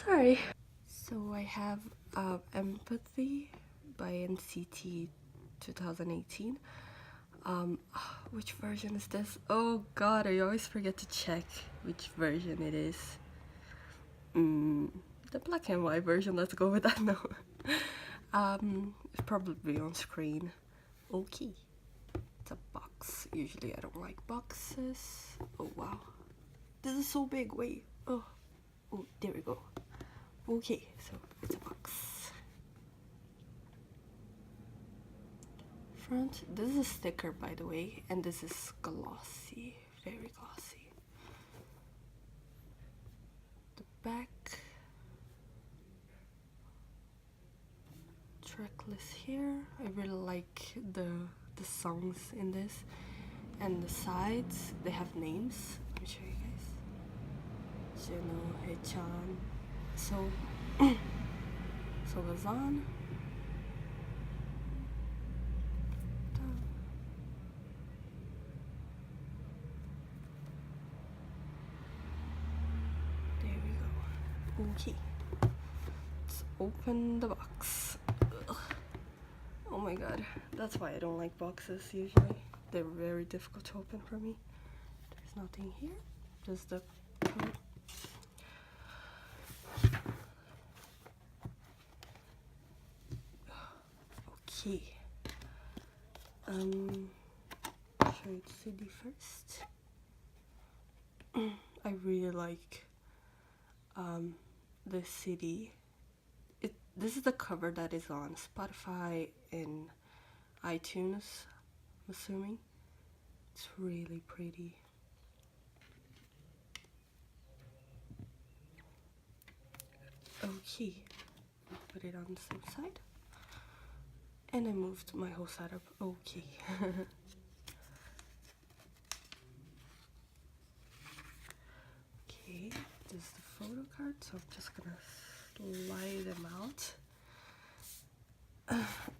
Sorry. So I have Empathy by NCT 2018. Which version is this? Oh god, I always forget to check which version it is. The black and white version, let's go with that now. It's probably on screen. Okay. It's a box. Usually I don't like boxes. Oh wow. This is so big, wait. Oh, there we go. Okay, so it's a box. Front, this is a sticker by the way, and this is glossy, very glossy. The back, track list here. I really like the songs in this, and the sides, they have names. Let me show you guys. Jeno, Hechan, So Gazan. There we go. Okay. Let's open the box. Ugh. Oh my god. That's why I don't like boxes usually. They're very difficult to open for me. There's nothing here. Just the code. Okay. Show you the CD first. I really like this CD. This is the cover that is on Spotify and iTunes, I'm assuming. It's really pretty. Okay, put it on the same side. And I moved my whole setup. Okay. Okay, this is the photo card, so I'm just gonna slide them out.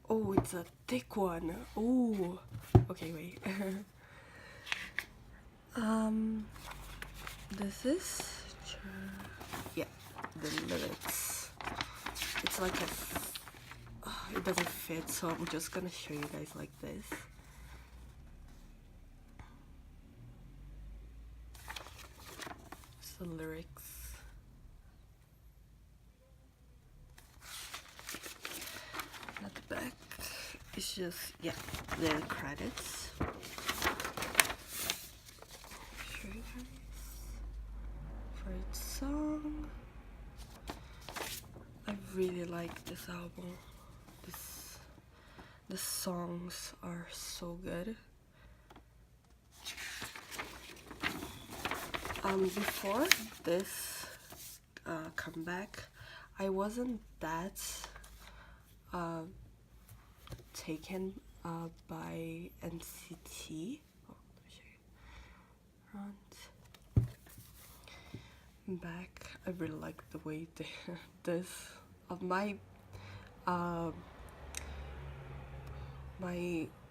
Oh, it's a thick one. Oh, okay, wait. This is, yeah, the lyrics. It's like it doesn't fit, so I'm just gonna show you guys like this. It's the lyrics. At the back, it's just, yeah, the credits. Show you guys. Favorite song. I really like this album. The songs are so good. Before this comeback, I wasn't that taken by NCT. Oh, let me show you. Front, back. I really like the way this of my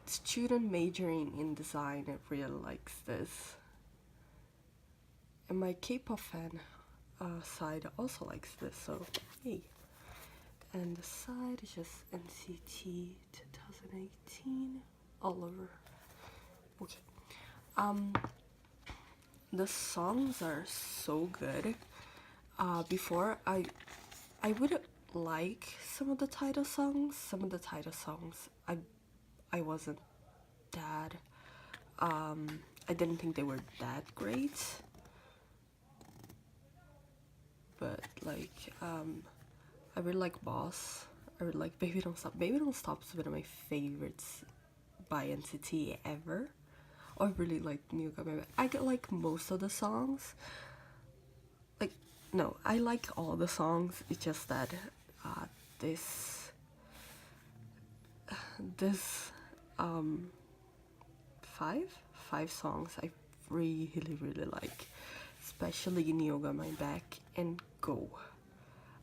student majoring in design. It really likes this. And my K-pop fan side also likes this, so hey. And the side is just NCT 2018 all over. Okay. The songs are so good. Before I would like some of the title songs. Some of the title songs I wasn't that I didn't think they were that great. But like I really like Boss. I really like Baby Don't Stop. Baby Don't Stop is one of my favorites by NCT ever. I really like New Game. I get like most of the songs. Like no, I like all the songs. It's just that this five songs I really like, especially Yoga My Back and Go.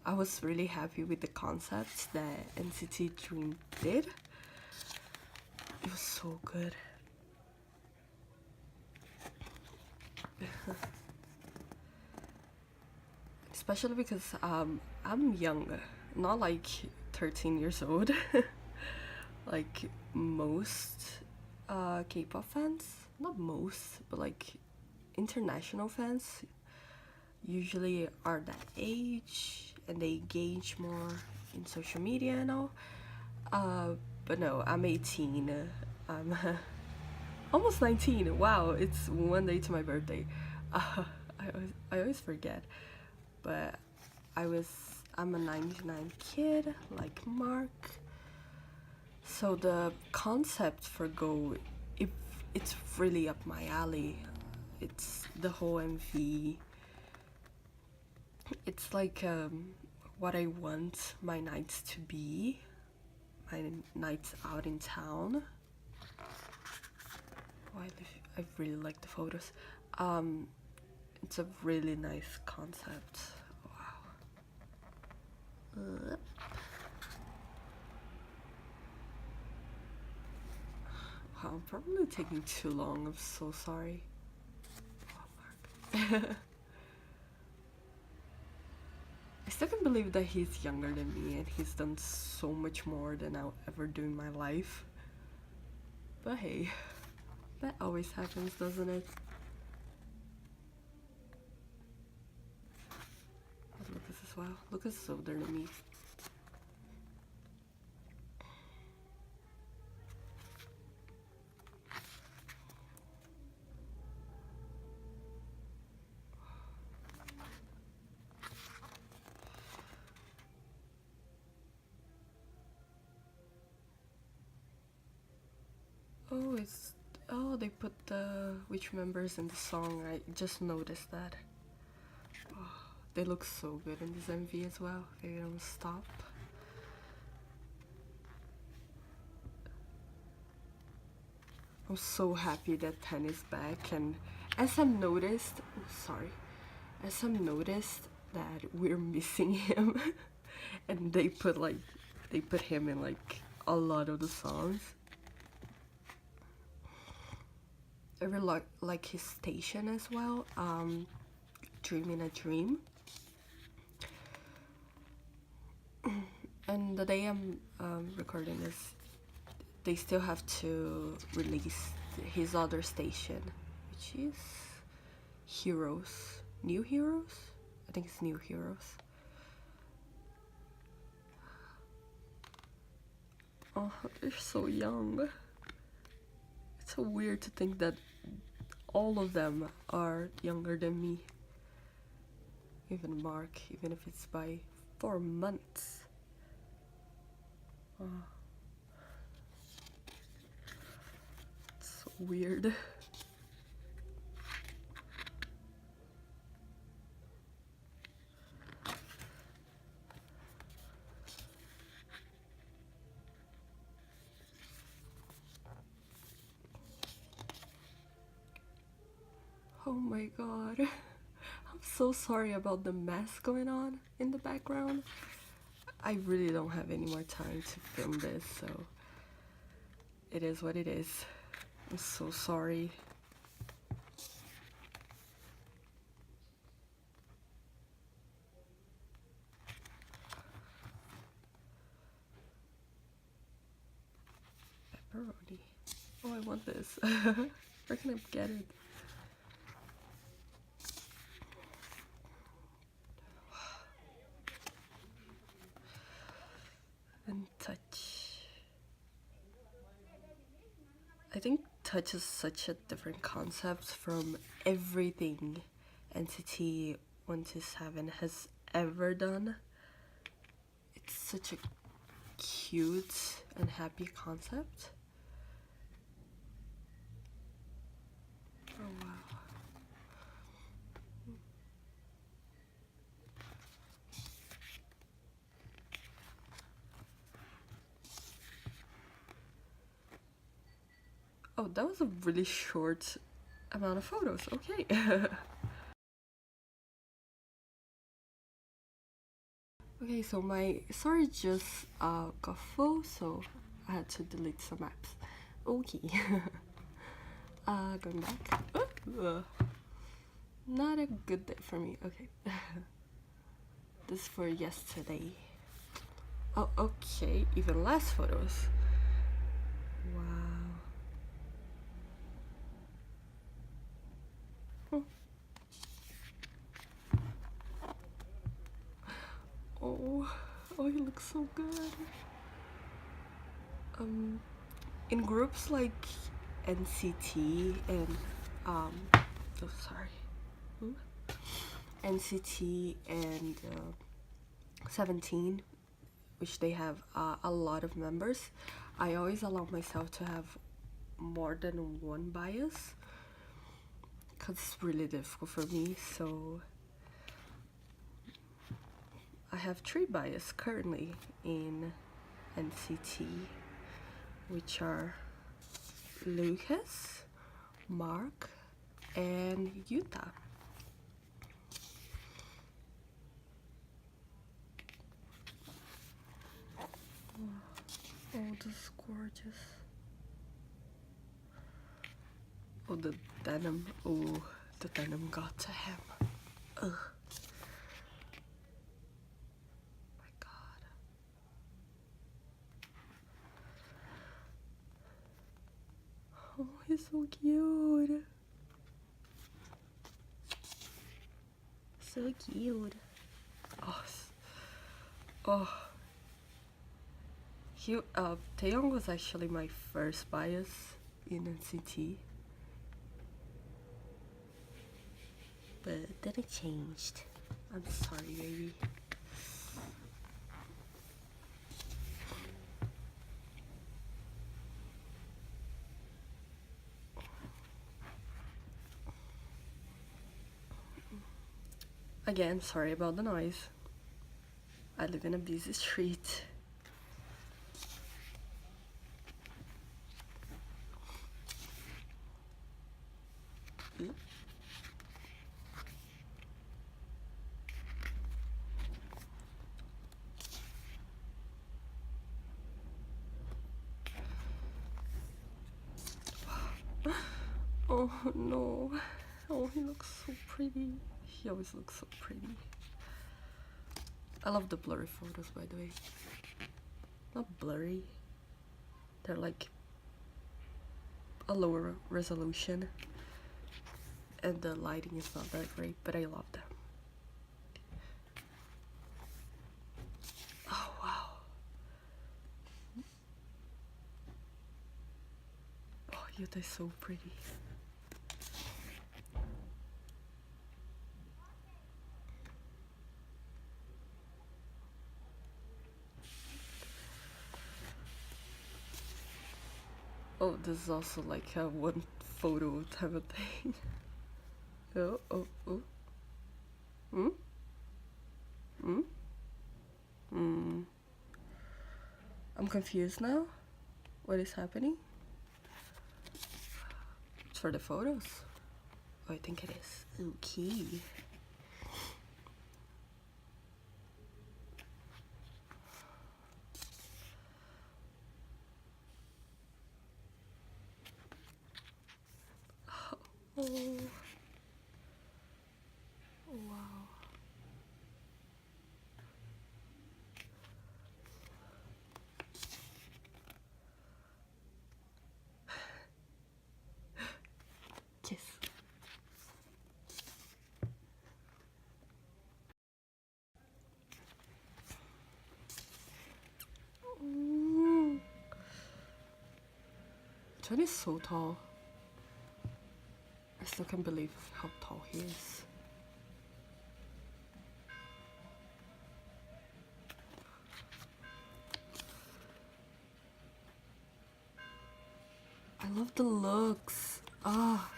I was really happy with the concepts that NCT Dream did. It was so good. especially because I'm young, not like 13 years old like most K-pop fans, not most, but like international fans usually are that age and they engage more in social media and all. But no, I'm 18. I'm almost 19. Wow, it's one day to my birthday. I always forget. But I'm a 99 kid, like Mark. So the concept for Go, if it's really up my alley. It's the whole MV. It's like what I want my nights to be, my nights out in town. Oh, I really like the photos. It's a really nice concept. Wow. I'm probably taking too long. I'm so sorry. Oh, Mark. I still can't believe that he's younger than me and he's done so much more than I'll ever do in my life. But hey, that always happens, doesn't it? Lucas as well. Lucas is older than me. Oh, they put the which members in the song. I just noticed that. Oh, they look so good in this MV as well. They don't stop. I'm so happy that Ten is back, and as I've noticed, as I've noticed that we're missing him, and they put him in like a lot of the songs. I really like his station as well. Dream in a Dream. And the day I'm recording this, they still have to release his other station, which is Heroes. New Heroes? I think it's New Heroes. Oh, they're so young. It's so weird to think that all of them are younger than me. Even Mark, even if it's by 4 months. Oh. It's so weird. Oh my god. I'm so sorry about the mess going on in the background. I really don't have any more time to film this, so it is what it is. I'm so sorry. Pepperoni. Oh, I want this. Where can I get it? And touch. I think touch is such a different concept from everything NCT 127 has ever done. It's such a cute and happy concept. Oh wow. Oh, that was a really short amount of photos. Okay. Okay, so my story just got full, so I had to delete some apps. Okay. Going back. Not a good day for me. Okay. This is for yesterday. Oh, okay, even less photos. Wow. Oh, he looks so good. In groups like NCT and oh sorry, NCT and 17, which they have a lot of members, I always allow myself to have more than one bias because it's really difficult for me. So I have 3 bias currently in NCT, which are Lucas, Mark, and Utah. Oh, this is gorgeous. Oh, the denim. Oh, the denim got to him. Ugh. My God. Oh, he's so cute. So cute. Oh. Taeyong was actually my first bias in NCT, but then it changed. I'm sorry, baby. Again, sorry about the noise. I live in a busy street. Oh no. Oh, he looks so pretty. He always looks so pretty. I love the blurry photos, by the way. Not blurry. They're like a lower resolution. And the lighting is not that great, but I love them. Oh, wow. Oh, Yuta is so pretty. Oh, this is also like a one photo type of thing. Oh. I'm confused now. What is happening? It's for the photos. Oh, I think it is. Okay. Oh. Wow. Kiss. John is so tall. I still can't believe how tall he is. I love the looks. Ah.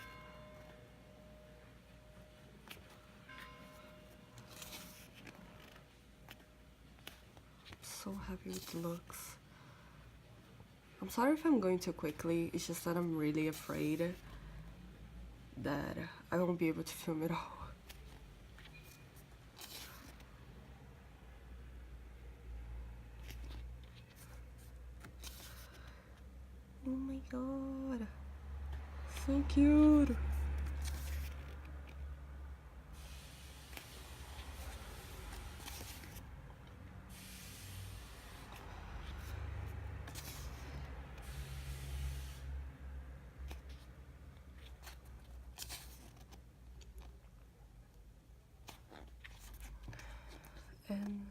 So happy with the looks. I'm sorry if I'm going too quickly. It's just that I'm really afraid that I won't be able to film it all. Oh my god. So cute. And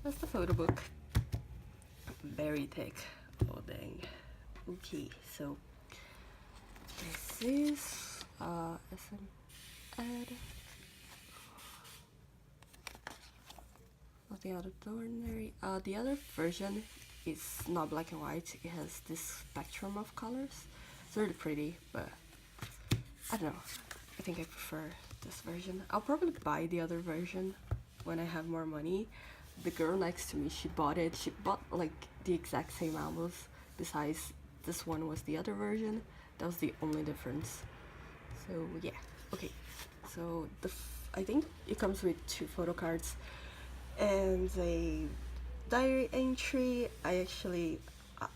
that's the photo book. Very thick. Oh dang. Okay, so this is SM Ed. Nothing out of the ordinary. The other version is not black and white. It has this spectrum of colors. It's really pretty, but I don't know. I think I prefer this version. I'll probably buy the other version when I have more money. The girl next to me, she bought it. She bought like the exact same albums. Besides, this one was the other version. That was the only difference. So yeah, okay. So I think it comes with 2 photo cards and a diary entry. I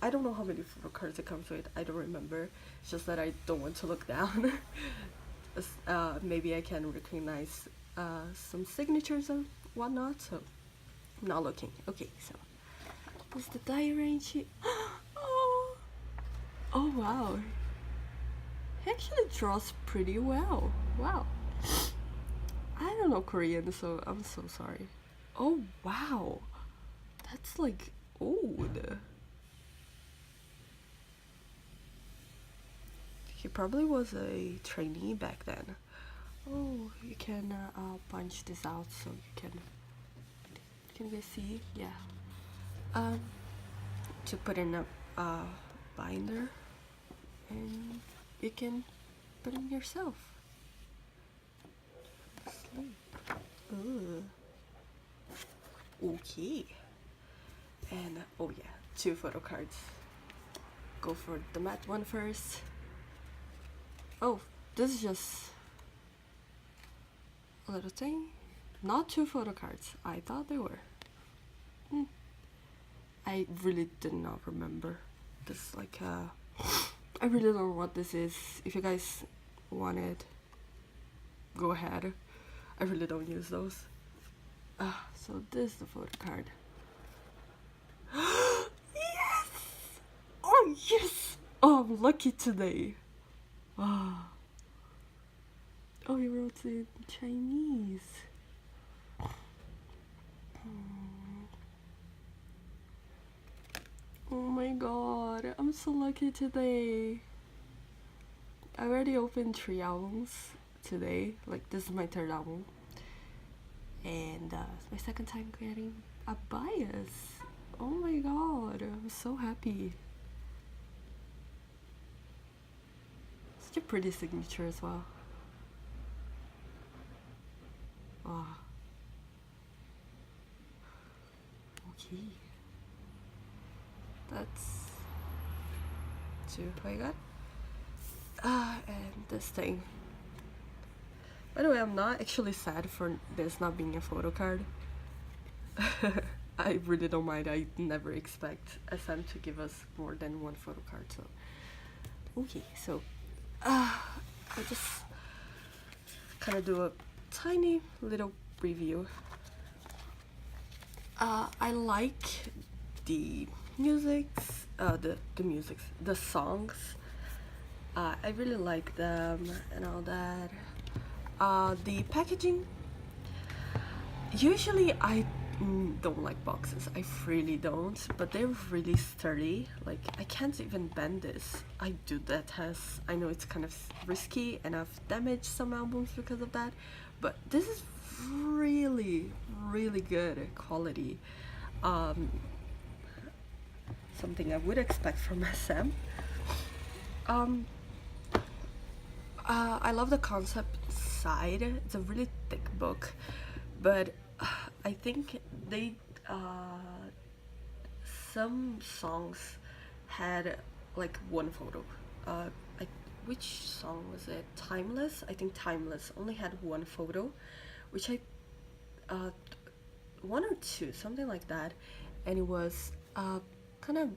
don't know how many photo cards it comes with. I don't remember. It's just that I don't want to look down. Maybe I can recognize some signatures and whatnot. So I'm not looking. Okay, so what's the diary entry? Oh wow. He actually draws pretty well. Wow. I don't know Korean, so I'm so sorry. Oh wow. That's like old. He probably was a trainee back then. Oh, you can punch this out so you guys see? Yeah. To put in a binder, and you can put in yourself. Sleep. Ooh. Okay. And oh yeah, 2 photo cards. Go for the matte one first. Oh, this is just a little thing. Not 2 photo cards. I thought they were. I really did not remember. This like I really don't know what this is. If you guys want it, go ahead. I really don't use those. So this is the photo card. Yes! Oh yes! Oh, I'm lucky today. Oh, he wrote it in Chinese. Oh my god, I'm so lucky today. I already opened 3 albums today. Like, this is my 3rd album. And it's my 2nd time getting a bias. Oh my god, I'm so happy. Such a pretty signature as well. Wow. Okay. That's 2 I got. And this thing. By the way, I'm not actually sad for this not being a photo card. I really don't mind. I never expect SM to give us more than 1 photo card. So okay, so I just kind of do a tiny little review. I like the the songs. I really like them and all that. The packaging. Usually I don't like boxes. I really don't, but they're really sturdy. Like, I can't even bend this. I do that test. I know it's kind of risky and I've damaged some albums because of that, but this is really good quality. Something I would expect from SM. I love the concept side. It's a really thick book, but I think they some songs had like 1 photo. Which song was it? Timeless? I think Timeless only had 1 photo, which 1 or 2, something like that, and it was kind of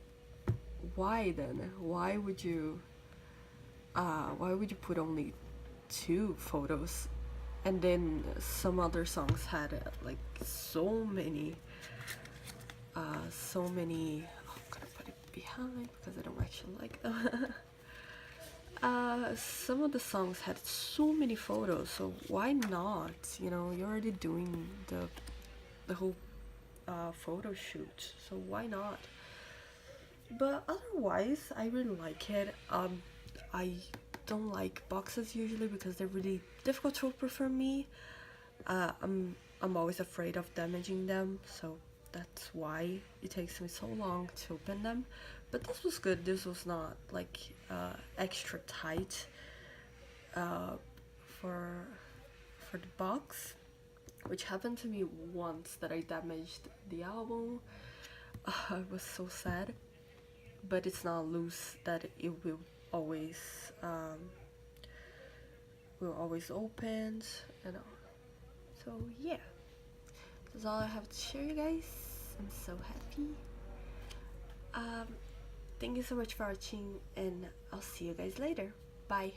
why then? Why would you put only 2 photos? And then some other songs had like so many. I'm gonna put it behind because I don't actually like them. Some of the songs had so many photos, so why not? You know, you're already doing the whole photo shoot, so why not? But otherwise, I really like it. I don't like boxes usually because they're really difficult to open for me. I'm always afraid of damaging them, so that's why it takes me so long to open them. But this was good. This was not like extra tight uh, for for the box, which happened to me once that I damaged the album. I was so sad, but it's not loose that it always um, will always open, you know. So yeah, that's all I have to share, you guys. I'm so happy. Um, thank you so much for watching, and I'll see you guys later. Bye.